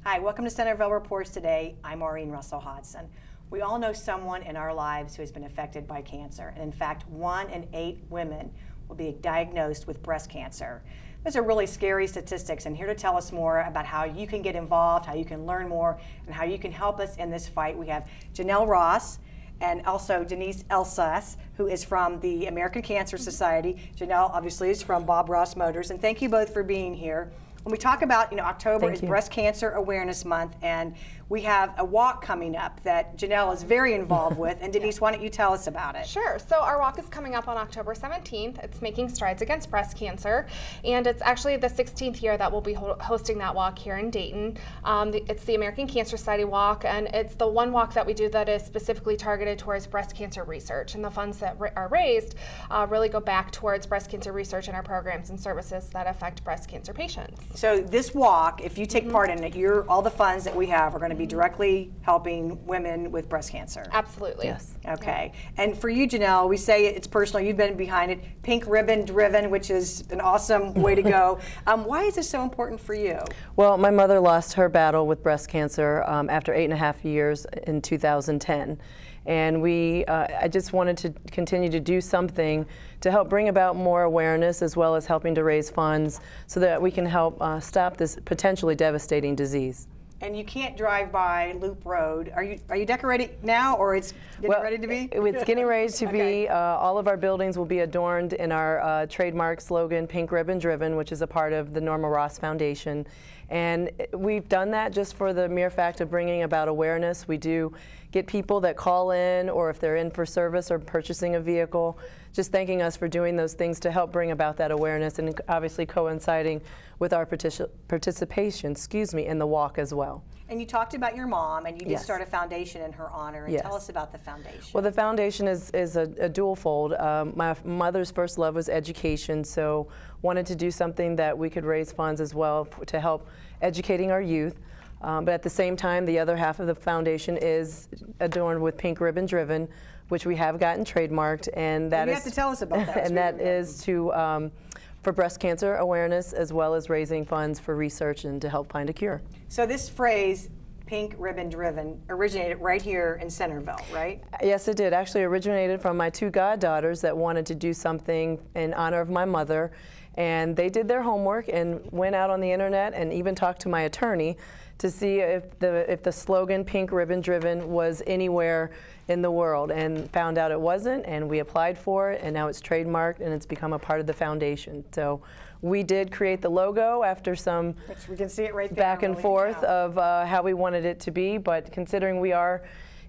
Hi, welcome to Centerville Reports Today. I'm Maureen Russell Hodson. We all know someone in our lives who has been affected by cancer, and in fact, 1 in 8 women will be diagnosed with breast cancer. Those are really scary statistics, and here to tell us more about how you can get involved, how you can learn more, and how you can help us in this fight, we have Janelle Ross and also Denise Elsas, who is from the American Cancer Society. Janelle obviously is from Bob Ross Motors, and thank you both for being here. When we talk about, October is Breast Cancer Awareness Month, and we have a walk coming up that Janelle is very involved with. And Denise, why don't you tell us about it? Sure. So our walk is coming up on October 17th. It's Making Strides Against Breast Cancer, and it's actually the 16th year that we'll be hosting that walk here in Dayton. It's the American Cancer Society walk, and it's the one walk that we do that is specifically targeted towards breast cancer research. And the funds that are raised really go back towards breast cancer research and our programs and services that affect breast cancer patients. So this walk, if you take part in it, all the funds that we have are going to be directly helping women with breast cancer. Absolutely. Yes. Okay. Yeah. And for you, Janelle, we say it's personal. You've been behind it. Pink Ribbon Driven, which is an awesome way to go. Why is this so important for you? Well, my mother lost her battle with breast cancer after 8.5 years in 2010. And I just wanted to continue to do something to help bring about more awareness, as well as helping to raise funds so that we can help stop this potentially devastating disease. And you can't drive by Loop Road. Are you decorating now, or it's getting ready to be? It's getting ready to be. All of our buildings will be adorned in our trademark slogan, Pink Ribbon Driven, which is a part of the Norma Ross Foundation. And we've done that just for the mere fact of bringing about awareness. We do get people that call in, or if they're in for service or purchasing a vehicle, just thanking us for doing those things to help bring about that awareness, and obviously coinciding with our participation, in the walk as well. And you talked about your mom, and you did start a foundation in her honor. And tell us about the foundation. Well, the foundation is a dual-fold. My mother's first love was education, so wanted to do something that we could raise funds as well to help educating our youth. But at the same time, the other half of the foundation is adorned with Pink Ribbon Driven, which we have gotten trademarked, and that you have to tell us about that. And that is for breast cancer awareness, as well as raising funds for research and to help find a cure. So this phrase, Pink Ribbon Driven, originated right here in Centerville, right? Yes, it did. Actually originated from my 2 goddaughters that wanted to do something in honor of my mother, and they did their homework and went out on the internet and even talked to my attorney to see if the slogan Pink Ribbon Driven was anywhere in the world, and found out it wasn't, and we applied for it, and now it's trademarked and it's become a part of the foundation. So we did create the logo after some we can see it right there back and forth of how we wanted it to be, but considering we are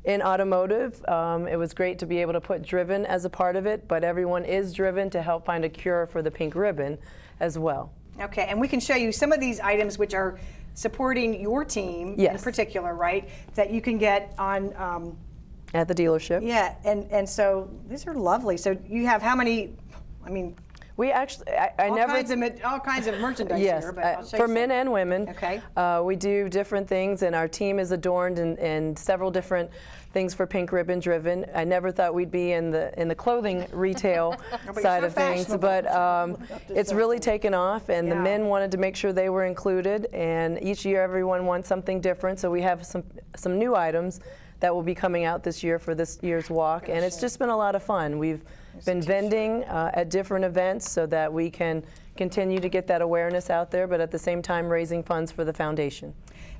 in automotive, it was great to be able to put driven as a part of it, but everyone is driven to help find a cure for the pink ribbon as well. Okay, and we can show you some of these items which are supporting your team in particular, right, that you can get on at the dealership. Yeah, and so these are lovely. So you have how many? I mean, we actually all kinds of merchandise here, but I'll show for you men and women. Okay. We do different things, and our team is adorned in several different things for Pink Ribbon Driven. I never thought we'd be in the clothing retail side of things, but it's really taken off, and the men wanted to make sure they were included, and each year everyone wants something different, so we have some new items that will be coming out this year for this year's walk, and it's just been a lot of fun. We've been vending at different events so that we can continue to get that awareness out there, but at the same time raising funds for the foundation.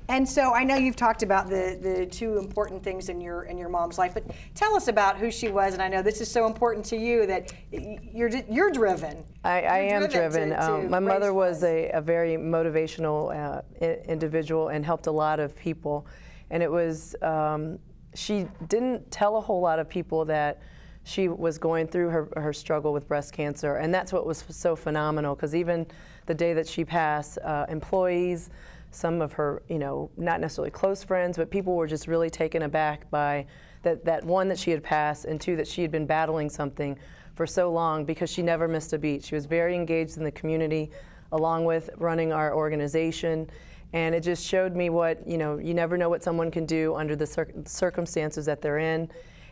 And so I know you've talked about the 2 important things in your mom's life, but tell us about who she was. And I know this is so important to you that you're driven. I am driven. My mother was a very motivational individual and helped a lot of people. And it was, she didn't tell a whole lot of people that she was going through her struggle with breast cancer. And that's what was so phenomenal, because even the day that she passed, employees, some of her, not necessarily close friends, but people were just really taken aback by that 1, that she had passed, and 2, that she had been battling something for so long, because she never missed a beat. She was very engaged in the community, along with running our organization. And it just showed me what, you never know what someone can do under the circumstances that they're in.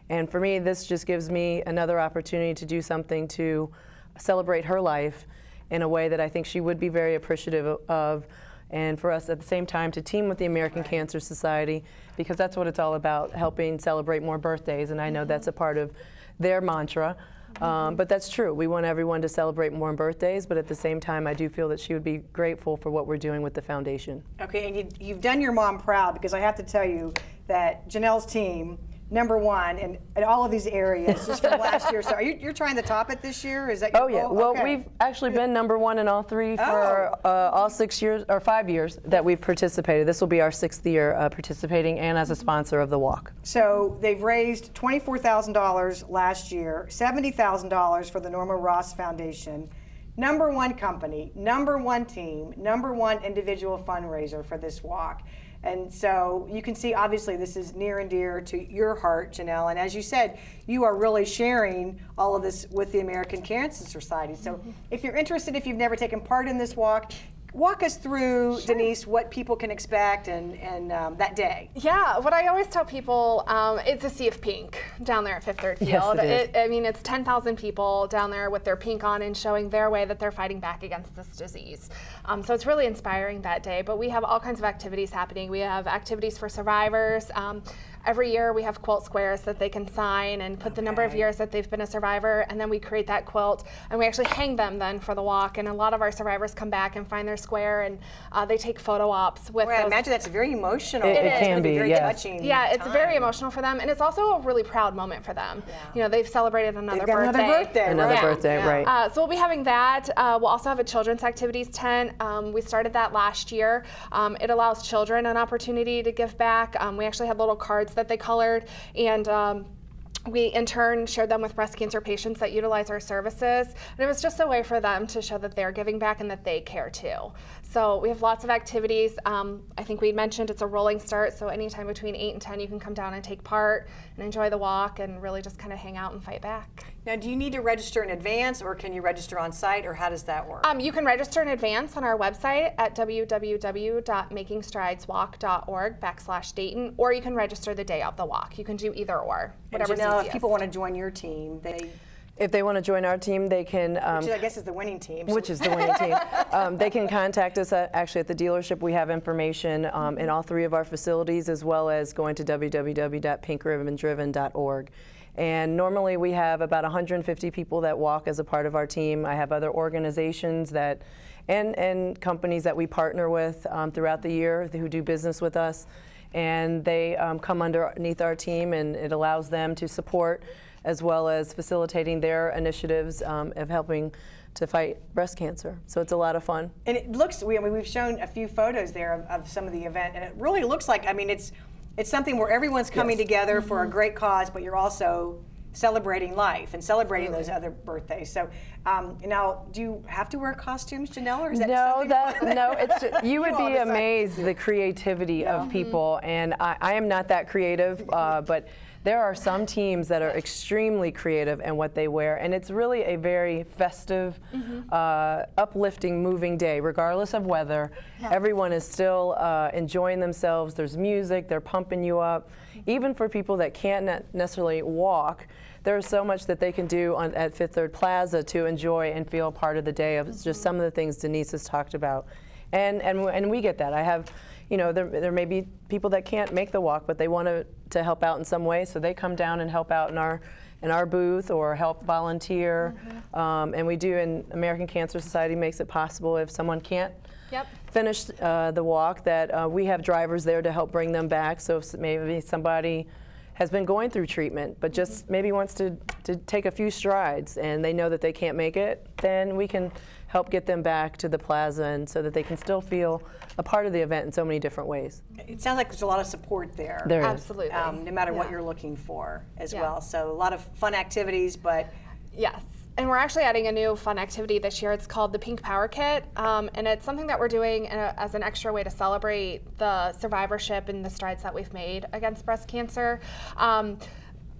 And for me, this just gives me another opportunity to do something to celebrate her life in a way that I think she would be very appreciative of. and for us at the same time to team with the American Cancer Society, because that's what it's all about, helping celebrate more birthdays, and I know that's a part of their mantra. But that's true. We want everyone to celebrate more birthdays, but at the same time, I do feel that she would be grateful for what we're doing with the foundation. Okay, and you've done your mom proud, because I have to tell you that Janelles Team, #1 in all of these areas just from last year. So you're trying to top it this year? Is that your yeah. goal? Well, Okay. we've actually been #1 in all 3 for all 6 years, or 5 years that we've participated. This will be our 6th year participating and as a sponsor of the walk. So they've raised $24,000 last year, $70,000 for the Norma Ross Foundation. #1 company, #1 team, #1 individual fundraiser for this walk. And so you can see, obviously, this is near and dear to your heart, Janelle. And as you said, you are really sharing all of this with the American Cancer Society. So if you're interested, if you've never taken part in this walk us through, Denise, what people can expect and that day. Yeah, what I always tell people, it's a sea of pink down there at Fifth Third Field. Yes, it is. I mean, it's 10,000 people down there with their pink on and showing their way that they're fighting back against this disease. So it's really inspiring that day. But we have all kinds of activities happening. We have activities for survivors. Every year we have quilt squares that they can sign and put the number of years that they've been a survivor, and then we create that quilt and we actually hang them then for the walk. And a lot of our survivors come back and find their square, and they take photo ops with I those. imagine that's very emotional. It It's can gonna be, very yes. touching. Yeah, it's time. very emotional for them, and it's also a really proud moment for them. Yeah. You know, they've celebrated another They've got birthday. another birthday. Another right? birthday, Yeah. right. So we'll be having that. We'll also have a children's activities tent. We started that last year. It allows children an opportunity to give back. We actually had little cards that they colored, and we in turn shared them with breast cancer patients that utilize our services. And it was just a way for them to show that they're giving back and that they care too. So we have lots of activities. I think we mentioned it's a rolling start, so anytime between 8 and 10 you can come down and take part and enjoy the walk and really just kind of hang out and fight back. Now, do you need to register in advance, or can you register on site, or how does that work? You can register in advance on our website at www.makingstrideswalk.org/Dayton, or you can register the day of the walk. You can do either or, whatever's Janelle, easiest. if people want to join your team, If they want to join our team, they can. which I guess is the winning team. Which is the winning team. They can contact us actually at the dealership. We have information in all 3 of our facilities, as well as going to www.pinkribbondriven.org. And normally we have about 150 people that walk as a part of our team. I have other organizations that, and companies that we partner with throughout the year who do business with us. And they come underneath our team, and it allows them to support as well as facilitating their initiatives of helping to fight breast cancer. So it's a lot of fun. And it looks, we've shown a few photos there of some of the event, and it really looks like, I mean, it's something where everyone's coming together for a great cause, but you're also celebrating life and celebrating those other birthdays. So now, do you have to wear costumes, Janelle, or is that No, it's you would all be decide. amazed the creativity of people, and I am not that creative, but there are some teams that are extremely creative in what they wear, and it's really a very festive, uplifting, moving day, regardless of weather. Everyone is still enjoying themselves. There's music, they're pumping you up. Even for people that can't necessarily walk, there's so much that they can do at Fifth Third Plaza to enjoy and feel part of the day of just some of the things Denise has talked about. And we get that. I have, there may be people that can't make the walk, but they want to help out in some way, so they come down and help out in our booth or help volunteer. And we do, and American Cancer Society makes it possible if someone can't finish the walk, that we have drivers there to help bring them back. So if maybe somebody has been going through treatment but just maybe wants to take a few strides and they know that they can't make it, then we can help get them back to the plaza, and so that they can still feel a part of the event in so many different ways. It sounds like there's a lot of support there. There is. Absolutely. No matter what you're looking for as Yeah. well. So a lot of fun activities, but Yes. And we're actually adding a new fun activity this year. It's called the Pink Power Kit, and it's something that we're doing as an extra way to celebrate the survivorship and the strides that we've made against breast cancer.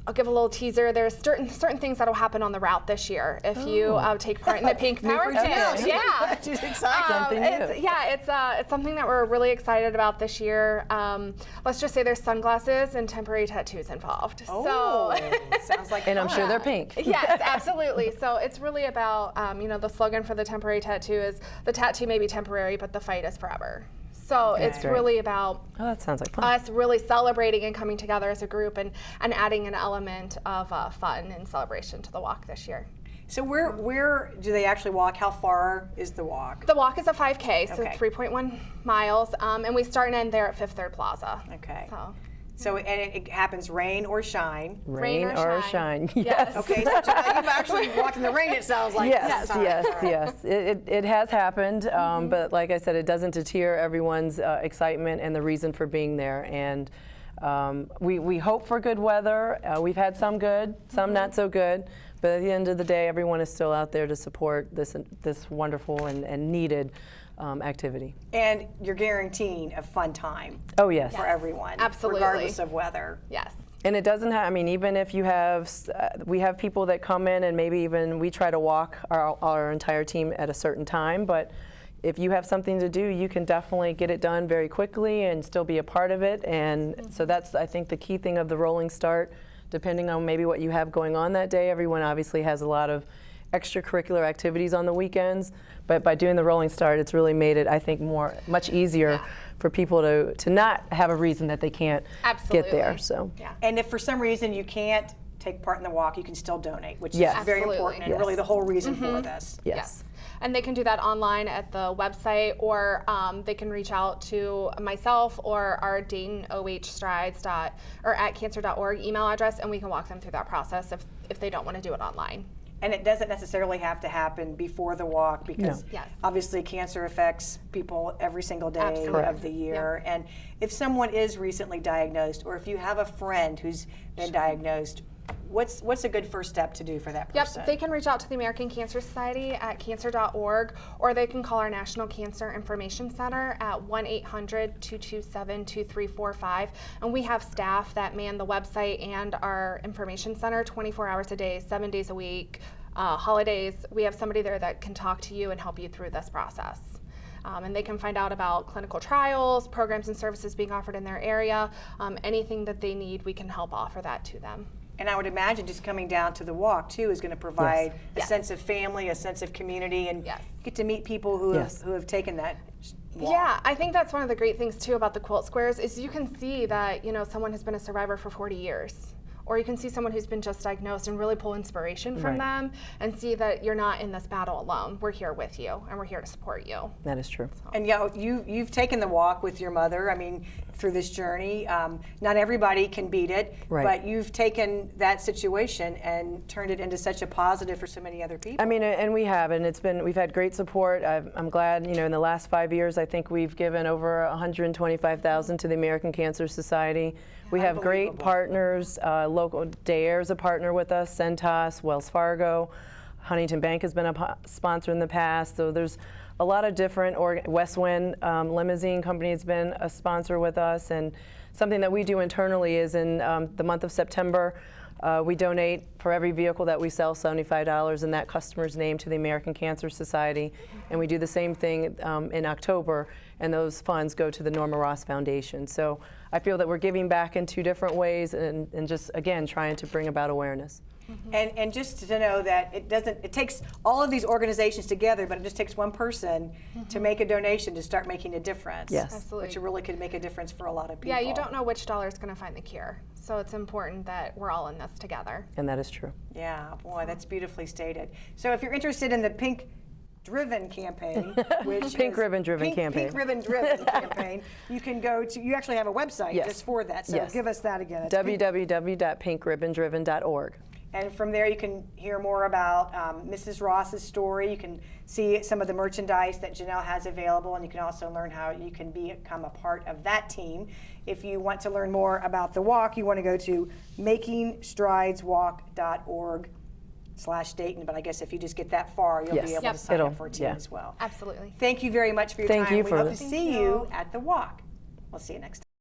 I'll give a little teaser. There's certain things that will happen on the route this year if you take part in the Pink Power Kit. Yeah, She's excited. it's something that we're really excited about this year. Let's just say there's sunglasses and temporary tattoos involved. Oh, sounds like And I'm fun. sure they're pink. Yes, absolutely. So it's really about, the slogan for the temporary tattoo is, the tattoo may be temporary, but the fight is forever. So Okay. it's really about that sounds like fun. us really celebrating and coming together as a group and adding an element of fun and celebration to the walk this year. So where do they actually walk? How far is the walk? The walk is a 5K, so Okay. 3.1 miles, and we start and end there at Fifth Third Plaza. Okay. So And it happens rain or shine. Rain or shine. Yes. Okay, so you've actually walked in the rain, it sounds like. Yes, this time. yes. It has happened, but like I said, it doesn't deter everyone's excitement and the reason for being there. And we hope for good weather. We've had some good, some not so good, but at the end of the day, everyone is still out there to support this wonderful and needed activity. And you're guaranteeing a fun time. Oh, yes. For everyone. Absolutely. Regardless of weather. Yes. And it doesn't have, I mean, even if you have, we have people that come in and maybe even we try to walk our entire team at a certain time, but if you have something to do, you can definitely get it done very quickly and still be a part of it. And so that's, I think, the key thing of the rolling start, depending on maybe what you have going on that day. Everyone obviously has a lot of extracurricular activities on the weekends, but by doing the rolling start, it's really made it, I think, much easier for people to not have a reason that they can't get there. So. Yeah. And if for some reason you can't take part in the walk, you can still donate, which Yes. is very Absolutely. important and Yes. really the whole reason for this. Yes. And they can do that online at the website, or they can reach out to myself or our Dayton OH Strides or at cancer.org email address, and we can walk them through that process if they don't want to do it online. And it doesn't necessarily have to happen before the walk because No. Yes. obviously cancer affects people every single day Absolutely. of the year. And if someone is recently diagnosed, or if you have a friend who's been diagnosed, what's a good first step to do for that person? Yep, they can reach out to the American Cancer Society at cancer.org, or they can call our National Cancer Information Center at 1-800-227-2345. And we have staff that man the website and our information center 24 hours a day, 7 days a week, holidays. We have somebody there that can talk to you and help you through this process. And they can find out about clinical trials, programs and services being offered in their area. Anything that they need, we can help offer that to them. And I would imagine just coming down to the walk too is going to provide a Yes. sense of family, a sense of community, and Yes. get to meet people who Yes. have taken that walk. Yeah, I think that's one of the great things too about the quilt squares is you can see that someone has been a survivor for 40 years. Or you can see someone who's been just diagnosed and really pull inspiration from them and see that you're not in this battle alone. We're here with you and we're here to support you. That is true. And you've taken the walk with your mother, I mean, through this journey. Not everybody can beat it, but you've taken that situation and turned it into such a positive for so many other people. I mean, and we have, and we've had great support. I'm glad, in the last 5 years, I think we've given over $125,000 to the American Cancer Society. We have great partners. Local Dare is a partner with us, Centos, Wells Fargo, Huntington Bank has been a sponsor in the past. So there's a lot of different, Westwind Limousine Company has been a sponsor with us. And something that we do internally is in the month of September, we donate for every vehicle that we sell $75 in that customer's name to the American Cancer Society. And we do the same thing in October, and those funds go to the Norma Ross Foundation. So I feel that we're giving back in two different ways and just, again, trying to bring about awareness. And just to know that it takes all of these organizations together, but it just takes one person to make a donation to start making a difference. Yes. Absolutely. Which really could make a difference for a lot of people. Yeah, you don't know which dollar is going to find the cure. So it's important that we're all in this together. And that is true. Yeah, boy, that's beautifully stated. So if you're interested in the Pink Driven campaign, which Pink is Ribbon Driven campaign. Pink Ribbon Driven campaign, you can go to, you actually have a website just for that, so give us that again. It's www.pinkribbondriven.org. And from there you can hear more about Mrs. Ross's story. You can see some of the merchandise that Janelle has available, and you can also learn how you can become a part of that team. If you want to learn more about the walk, you want to go to makingstrideswalk.org/Dayton, but I guess if you just get that far, you'll be able to sign up for a team as well. Absolutely. Thank you very much for your time. Thank you We for hope this. to see you at the walk. We'll see you next time.